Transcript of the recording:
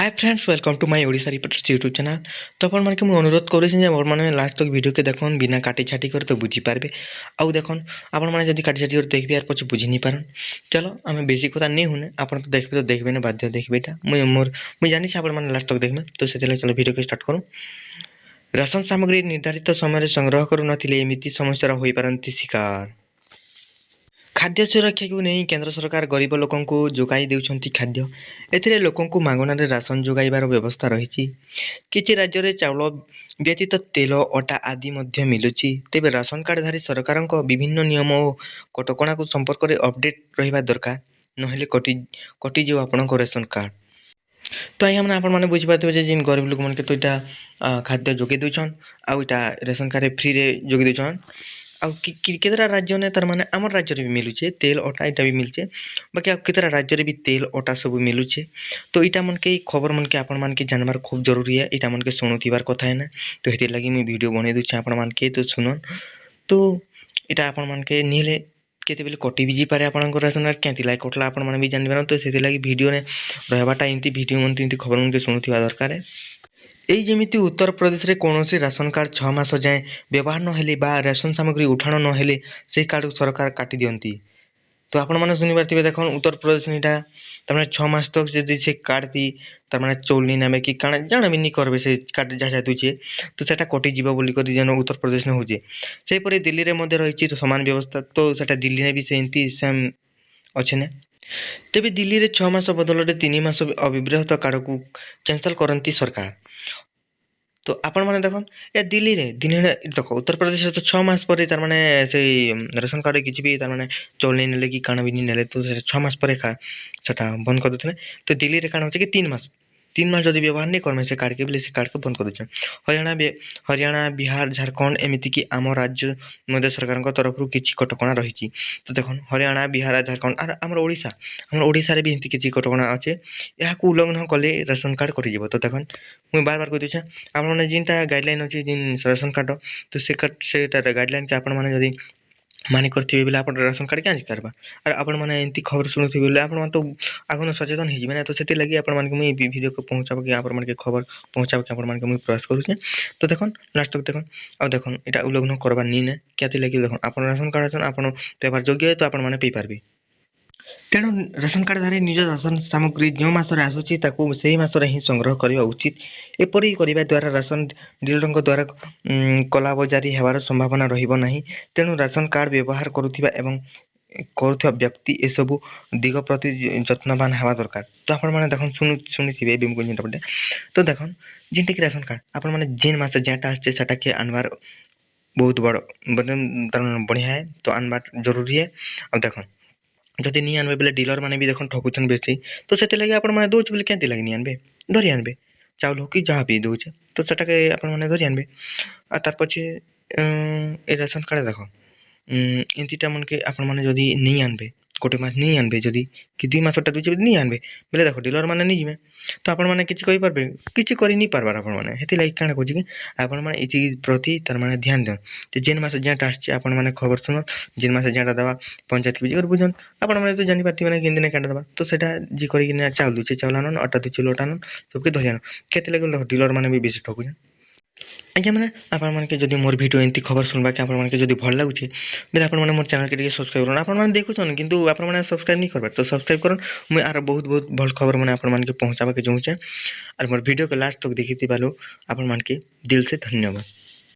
Hi friends, welcome to my Odisha reporters YouTube channel. तो अपन मन के मुझे अनुरोध करें लास्ट तक वीडियो के देखन बिना काटी छाटी कर तो बुझीपारे। आउ देखन आपण मैंने जब काटी छाटी कर देखिए यार पचे बुझी नहीं पारन। चलो आम बेसी कथा नहीं होने आप देखबे ना बाध्य देखबे मुझे जानी मैंने लास्ट तक देखबे। तो से चलो वीडियो को स्टार्ट करूँ। राशन सामग्री निर्धारित समय संग्रह करू नथिले एमिति समस्या होई पारंती शिकार। खाद्य सुरक्षा को नहीं केंद्र सरकार गरीब लोकों को जोगाई देउछंती खाद्य। एथिरे लोकों को मागणारे राशन जोगाइबार व्यवस्था रही। किछि राज्य रे चाउल व्यतीत तेल अटा आदि मध्य मिलुछि। तेबे राशन कार्डधारी सरकारक विभिन्न नियम और कटकणा को संपर्क में अपडेट रहिबा दरकार। नहेले कटि जो आपणक राशन कार्ड। तो आज्ञा मैंने आपने बुझीपारे जिन गरीब लोक मन के तो यहाँ खाद्य जोगे दौन आउ राशन कार्ड फ्री रे जोगे दौन। केतरा राज्य ने तार माने आमर राज्य भी मिलूचे तेल अटा इटा भी मिलचे। बाकी केतरा राज्य भी तेल अटा सब मिलूचे। तो इटा मन के खबर मन के आपण मान के जानबार खूब जरूरी है। इटा मन के शुणुथिबार कथा है ना। तो हेतिर लगी मुझे वीडियो बने दूचे आपण मान के तो सुनन। तो इटा आपण मान के निले केते बेले कटि भी पारे आपन राशन कार्ड केंति लाग कटला आपण मान भी जानि पारन। तो सेति लगी वीडियो ने रहबाटा एंती वीडियो मन एंती खबर मन के शुणुथिबा दरकार है। एई जेमिति उत्तर प्रदेश रे कोनोसी राशन कार्ड 6 मास जाए व्यवहार न हेले बा राशन सामग्री उठाण न हेले से कार्ड सरकार काटी दियंती। तो आपण माने सुनि पारथिबे देखन उत्तर प्रदेश निटा तमने 6 मास तक जदि से कार्ड दी त माने चौल नि नामे कि काना जाना भी नि करबे से कार्ड जा दुचे। तो सेटा कटि जीवा बोली कर जन उत्तर प्रदेश ने होजे। से परे दिल्ली रे मध्ये रहिछि तो समान व्यवस्था। तो सेटा दिल्ली ने भी सेंती सेम अछि ने। तेबे दिल्ली रे 6 मास बदल 3 मास अविव्रत कार्ड को कैंसल करंती सरकार। तो आपण मैंने देखो या दिल्ली रे देख उत्तर प्रदेश तो 6 मास पर तार माने से राशन कार्ड किसी भी तार माने चौल नहीं नेले कि काना भी नहीं नेले तो 6 मास पर सेटा बंद कर देते। तो दिल्ली रे काना होचे कि 3 मास जदि व्यवहार नहीं करमे से कार्ड के बोले से कार्ड को बंद कर देछन। हरियाणा बिहार झारखंड एमिति कि आम राज्य मध्य सरकार तरफ किसी कटकणा रही। तो देखो हरियाणा बिहार झारखंड और आम ओडिशा रे भी एमती किसी कटकणा अच्छे। यहाँ उल्लंघन कले राशन कार्ड कटि। तो देखो मुझे बार बार कही दूचे आपने जिनटा गाइडलाइन अच्छे जिन राशन कार्ड तो से गाइडलाइन के आपण मैंने जदि मानि करथिबे बेले आपण राशन कार्ड क्या करबा। और आपण मैंने एंती खबर शुणुथिबे बेले आपण तो आगन सचेतन हो जिबे ना। तो सेति लगी आपण मानके मुई वीडियो को पहुंचाबो कि आपण मानके खबर पहुंचाबो कि आपण मानके मुई प्रयास करूछे। तो देखन लास्ट तक देखन आ देखन एटा उल्लंघन करबा नी ने क्याति लगी देखन आपण राशन कार्ड अछन आपण पेपर योग्य है तो आपण माने पई पारबे। तेणु राशन कार्डधारी निज राशन सामग्री जो मासरे आसुची ताकू सही मासरे ही संग्रह करबा उचित। एपरि करबा द्वारा राशन डीलरଙ୍କ द्वारा कला बजारी हेबार संभावना रहिबो नाही। तेणु राशन कार्ड व्यवहार करुथिबा एवं करुथिबा व्यक्ति ए सब दिग प्रति यत्नवान हेबा दरकार। तो आपण माने देखन सुनिथिबे बिमको जिनटा पटे। तो देखन जिनटे कि राशन कार्ड आपण माने जेन मास जेटा आछे सेटा के अनवार बहुत बड़ बढ़िया है। तो अनबार जरूरी है। अब देखन जदि नहीं आनबे बेले डीलर माने भी देखन ठकुचन बेसी। तो सेते लगे आपण माने दोच बेले केंति लगे नहीं आनबे धरि आनबे चाउल हो कि जहाँ भी दोचे। तो सेटा के आपण माने धरि आनबे आ तार पछे ए राशन कार्ड देखो एंतीटा मन के आपण माने जदि नहीं आनबे गोटे मास नहीं आनबे जदि कि 2 मासटा दुचे नहीं आनबे बेले देखो डीलर माने नहीं जिमे। तो आपण माने किछि कहि पारबे किछि करि नहीं पारबार आपण माने हेति लाइक काना कहछि कि आपण माने इति प्रति तार माने ध्यान देन। तो जेन मास जेटा आछे आपण माने खबर सुन जेन मास जेटा दवा पंचायत के बिजर बुझन आपण माने तो जानि पारथि माने किन दिन काटा दवा। तो सेटा जी करि कि चाउल दुचे चाउल आनन अटा दुचे लोटा आनन सबके धरि आनन केते लागल डीलर माने भी बेसी ठकुछन। आज्ञा मैंने आपण मानके जदि मोर वीडियो एंती खबर सुनबा के आपण मानके जदि भल लागुचे बेले आपण माने मोर चैनल के सब्सक्राइब करन। आपण माने देखुछन किंतु आपण माने सब्सक्राइब नहीं करबा तो सब्सक्राइब करन। मुई आर बहुत बहुत भल खबर माने आपण मानके पहुंचाबा के चाहूचे। और मोर वीडियो के लास्ट तक देखिथि बालो आपण मानके दिल से धन्यवाद।